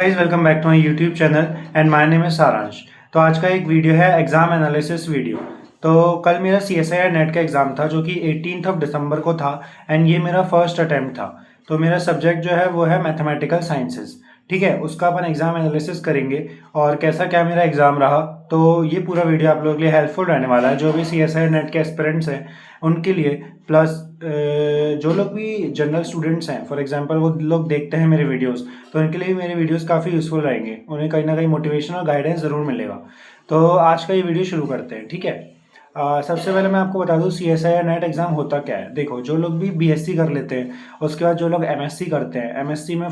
Guys welcome back to my YouTube channel and my name is Saransh. तो आज का एक वीडियो है एग्जाम एनालिसिस वीडियो। तो कल मेरा CSIR नेट का एग्ज़ाम था जो कि 18 दिसंबर को था एंड ये मेरा फर्स्ट अटैम्प्ट था। तो मेरा सब्जेक्ट जो है वो है मैथमेटिकल साइंसेस। ठीक है, उसका अपन एग्जाम एनालिसिस करेंगे और कैसा क्या मेरा एग्जाम रहा। तो ये पूरा वीडियो आप लोगों के लिए हेल्पफुल रहने वाला है, जो भी CSIR नेट के एस्पिरेंट्स हैं उनके लिए, प्लस जो लोग भी जनरल स्टूडेंट्स हैं, फॉर एग्जांपल वो लोग देखते हैं मेरे वीडियोस, तो उनके लिए भी मेरे वीडियोस काफ़ी यूज़फुल रहेंगे, उन्हें कहीं ना कहीं मोटिवेशन और गाइडेंस ज़रूर मिलेगा। तो आज का ये वीडियो शुरू करते हैं, ठीक है। सबसे पहले मैं आपको बता दूं CSIR नेट एग्ज़ाम होता क्या है। देखो, जो लोग भी BSc कर लेते हैं, उसके बाद जो लोग MSc करते हैं, MSc में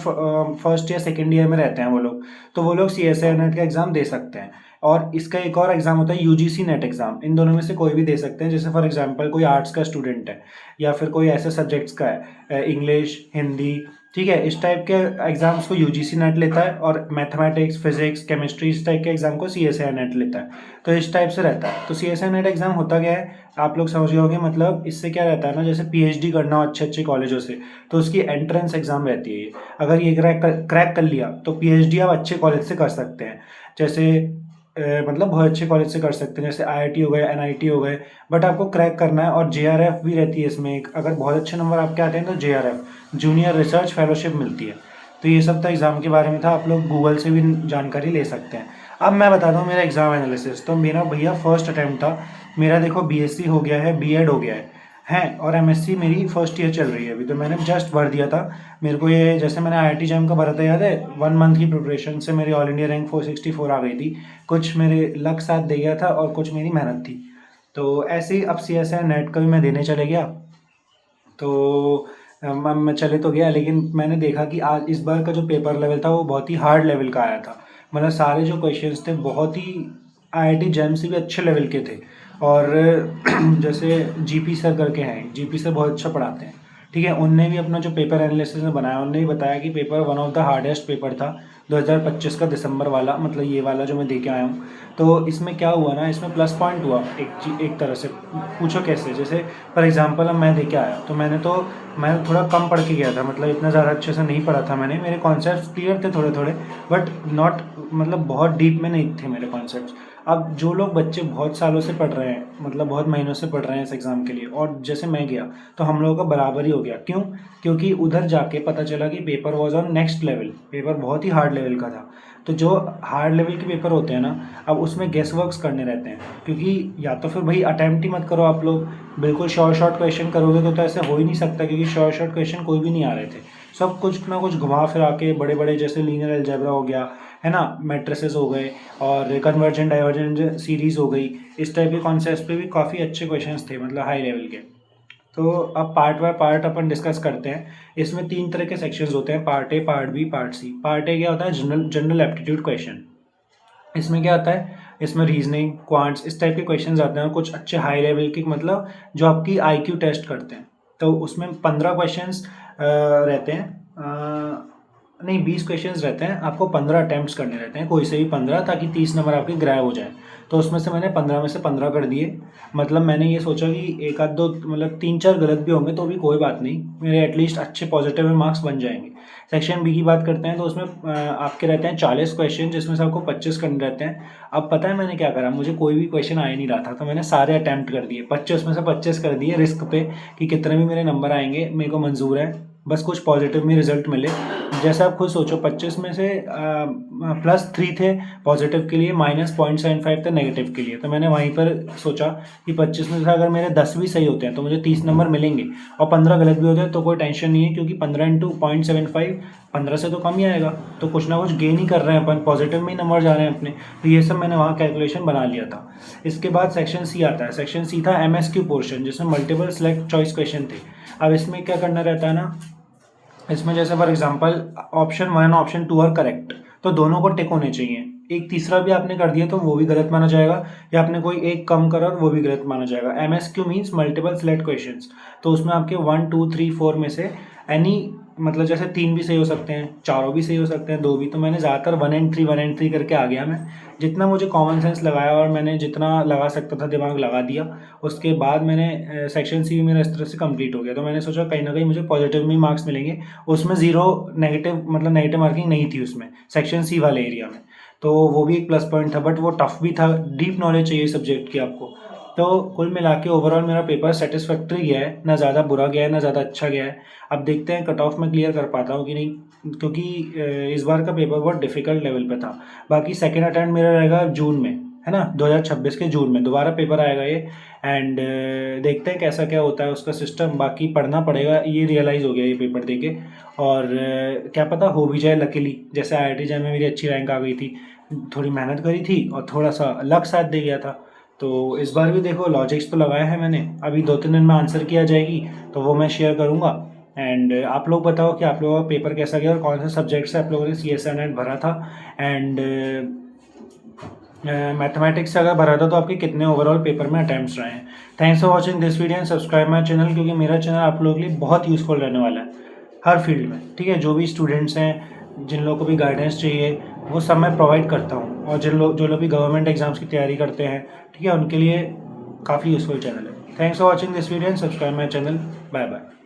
फर्स्ट या सेकेंड ईयर में रहते हैं वो लोग, तो वो लोग CSIR नेट का एग्ज़ाम दे सकते हैं। और इसका एक और एग्ज़ाम होता है UGC नेट एग्ज़ाम। इन दोनों में से कोई भी दे सकते हैं। जैसे फॉर एग्जांपल कोई आर्ट्स का स्टूडेंट है या फिर कोई ऐसे सब्जेक्ट्स का है, इंग्लिश, हिंदी, ठीक है, इस टाइप के एग्जाम्स को UGC नेट लेता है और मैथमेटिक्स, फिजिक्स, केमिस्ट्री इस टाइप के एग्जाम को CSIR नेट लेता है। तो इस टाइप से रहता है। तो CSIR नेट एग्जाम होता क्या है, आप लोग समझ गए होंगे। मतलब इससे क्या रहता है ना, जैसे PhD करना हो अच्छे अच्छे कॉलेजों से, तो उसकी एंट्रेंस एग्जाम रहती है ये। अगर ये क्रैक कर लिया तो PhD आप अच्छे कॉलेज से कर सकते हैं। जैसे मतलब बहुत अच्छे कॉलेज से कर सकते हैं, जैसे IIT हो गए, NIT हो गए। बट आपको क्रैक करना है। और JRF भी रहती है इसमें एक, अगर बहुत अच्छे नंबर आपके आते हैं तो JRF, जूनियर रिसर्च फेलोशिप मिलती है। तो ये सब था एग्ज़ाम के बारे में था, आप लोग गूगल से भी जानकारी ले सकते हैं। अब मैं बताता हूँ मेरा एग्ज़ाम एनालिसिस। तो मेरा भैया फर्स्ट अटैम्प्ट था। मेरा देखो BSc हो गया है, B.Ed हो गया है और MSc मेरी फर्स्ट ईयर चल रही है अभी। तो मैंने जस्ट भर दिया था। मेरे को ये, जैसे मैंने IIT JAM का भरा था, याद है, 1 मंथ की प्रिपरेशन से मेरी ऑल इंडिया रैंक 464 आ गई थी। कुछ मेरे लक साथ दे गया था और कुछ मेरी मेहनत थी। तो ऐसे ही अब CSIR नेट का भी मैं देने चले गया। तो मैं चले तो गया, लेकिन मैंने देखा कि आज इस बार का जो पेपर लेवल था वो बहुत ही हार्ड लेवल का आया था। मतलब सारे जो क्वेश्चंस थे बहुत ही IIT JAM से भी अच्छे लेवल के थे। और जैसे GP सर करके हैं, GP सर बहुत अच्छा पढ़ाते हैं, ठीक है। उनने भी अपना जो पेपर एनालिसिस में बनाया, उनने भी बताया कि paper one of the hardest paper था 2025 का दिसंबर वाला, मतलब ये वाला जो मैं दे के आया हूँ। तो इसमें क्या हुआ ना, इसमें प्लस पॉइंट हुआ एक तरह से। पूछो कैसे, जैसे फॉर एग्जांपल अब मैं दे के आया तो मैं थोड़ा कम पढ़ के गया था, मतलब इतना ज़्यादा अच्छे से नहीं पढ़ा था मैंने। मेरे कॉन्सेप्ट क्लियर थे थोड़े थोड़े, बट नॉट, मतलब बहुत डीप में नहीं थे मेरे कॉन्सेप्ट। अब जो लोग बच्चे बहुत सालों से पढ़ रहे हैं, मतलब बहुत महीनों से पढ़ रहे हैं इस एग्ज़ाम के लिए, और जैसे मैं गया तो हम लोगों का बराबर ही हो गया। क्यों? क्योंकि उधर जाके पता चला कि paper was on next level, paper बहुत ही हार्ड लेवल का था। तो जो हार्ड लेवल के पेपर होते हैं ना, अब उसमें गेस वर्क्स करने रहते हैं। क्योंकि या तो फिर भाई अटैम्प्ट ही मत करो आप लोग, बिल्कुल शॉर्ट क्वेश्चन करोगे तो ऐसे हो ही नहीं सकता, क्योंकि शॉर्ट क्वेश्चन कोई भी नहीं आ रहे थे। सब कुछ ना कुछ घुमा फिरा के बड़े बड़े, जैसे लीनियर अलजेब्रा हो गया, है ना, मैट्रिसेस हो गए, और कन्वर्जेंट डाइवर्जेंट सीरीज हो गई, इस टाइप के कॉन्सेप्ट पे भी काफ़ी अच्छे क्वेश्चंस थे, मतलब हाई लेवल के। तो अब पार्ट बाय पार्ट अपन डिस्कस करते हैं। इसमें 3 तरह के सेक्शंस होते हैं, part A, part B, part C. Part A क्या होता है, जनरल जनरल एप्टीट्यूड क्वेश्चन। इसमें क्या आता है, इसमें रीजनिंग, क्वांट्स, इस टाइप के क्वेश्चंस आते हैं, और कुछ अच्छे हाई लेवल के, मतलब जो आपकी IQ टेस्ट करते हैं। तो उसमें 15 क्वेश्चंस रहते हैं, नहीं 20 क्वेश्चंस रहते हैं। आपको 15 अटैम्प्ट्स करने रहते हैं, कोई से भी 15, ताकि 30 नंबर आपके ग्रैब हो जाए। तो उसमें से मैंने 15 में से 15 कर दिए। मतलब मैंने ये सोचा कि एक आध दो, मतलब 3-4 गलत भी होंगे तो भी कोई बात नहीं, मेरे एटलीस्ट अच्छे पॉजिटिव में मार्क्स बन जाएंगे। सेक्शन बी की बात करते हैं तो उसमें आपके रहते हैं 40 क्वेश्चन, जिसमें से आपको 25 करने रहते हैं। अब पता है मैंने क्या करा, मुझे कोई भी क्वेश्चन आ ही नहीं रहा था, तो मैंने सारे अटैम्प्ट कर दिए, 25 में से 25 कर दिए, रिस्क पे कि कितने भी मेरे नंबर आएंगे मेरे को मंजूर है, बस कुछ पॉजिटिव में रिजल्ट मिले। जैसे आप खुद सोचो, 25 में से +3 थे पॉजिटिव के लिए, -0.75 थे नेगेटिव के लिए। तो मैंने वहीं पर सोचा कि 25 में से अगर मेरे 10 भी सही होते हैं तो मुझे 30 नंबर मिलेंगे, और 15 गलत भी होते हैं तो कोई टेंशन नहीं है, क्योंकि 15 इंटू 0.75, 15 से तो कम ही आएगा। तो कुछ ना कुछ गेन ही कर रहे हैं अपन, पॉजिटिव में ही नंबर जा रहे हैं अपने। तो ये सब मैंने वहाँ कैलकुलेशन बना लिया था। इसके बाद सेक्शन सी आता है। सेक्शन सी था MSQ पोर्शन, जिसमें मल्टीपल सेलेक्ट चॉइस क्वेश्चन थे। अब इसमें क्या करना रहता है ना, इसमें जैसे for example option 1 option 2 are correct, तो दोनों को टिक होने चाहिए। एक तीसरा भी आपने कर दिया तो वो भी गलत माना जाएगा, या आपने कोई एक कम करा वो भी गलत माना जाएगा। MSQ means multiple select questions. तो उसमें आपके 1 2 3 4 में से एनी, मतलब जैसे 3 भी सही हो सकते हैं, चारों भी सही हो सकते हैं, 2 भी। तो मैंने ज़्यादातर 1 and 3 करके आ गया मैं। जितना मुझे कॉमन सेंस लगाया और मैंने जितना लगा सकता था दिमाग लगा दिया। उसके बाद मैंने सेक्शन सी भी मेरा इस तरह से कंप्लीट हो गया। तो मैंने सोचा कहीं ना कहीं मुझे पॉजिटिव में मार्क्स मिलेंगे। उसमें 0 नेगेटिव, मतलब नेगेटिव मार्किंग नहीं थी उसमें, सेक्शन सी वाले एरिया में। तो वो भी एक प्लस पॉइंट था, बट वो टफ भी था। डीप नॉलेज चाहिए सब्जेक्ट की आपको। तो कुल मिला के ओवरऑल मेरा पेपर सेटिस्फैक्ट्री गया है, ना ज़्यादा बुरा गया है ना ज़्यादा अच्छा गया है। अब देखते हैं कट ऑफ में क्लियर कर पाता हूँ कि नहीं, क्योंकि इस बार का पेपर बहुत डिफिकल्ट लेवल पे था। बाकी सेकेंड अटेम्प्ट मेरा रहेगा जून में, है ना, 2026 के जून में दोबारा पेपर आएगा ये। एंड देखते हैं कैसा क्या होता है उसका सिस्टम। बाकी पढ़ना पड़ेगा, ये रियलाइज़ हो गया ये पेपर देके। और क्या पता हो भी जाए लकीली, जैसे IIT जैम में मेरी अच्छी रैंक आ गई थी। थोड़ी मेहनत करी थी और थोड़ा सा लक साथ दे गया था। तो इस बार भी देखो, लॉजिक्स तो लगाए हैं मैंने, अभी 2-3 दिन में आंसर किया जाएगी तो वो मैं शेयर करूँगा। एंड आप लोग बताओ कि आप लोगों का पेपर कैसा गया और कौन से सब्जेक्ट से आप लोगों ने CSI नेट भरा था। एंड मैथमेटिक्स से अगर भरा था तो आपके कितने ओवरऑल पेपर में अटैम्प्ट्स रहे हैं। Thanks for watching this video and subscribe my channel, क्योंकि मेरा चैनल आप लोगों के लिए बहुत यूज़फुल रहने वाला है हर फील्ड में। ठीक है, जो भी स्टूडेंट्स हैं, जिन लोगों को भी गाइडेंस चाहिए, वो सब मैं प्रोवाइड करता हूँ। और जो लोग भी गवर्नमेंट एग्जाम्स की तैयारी करते हैं, ठीक है, उनके लिए काफ़ी यूज़फुल चैनल है। Thanks for watching this video and subscribe my channel. Bye bye.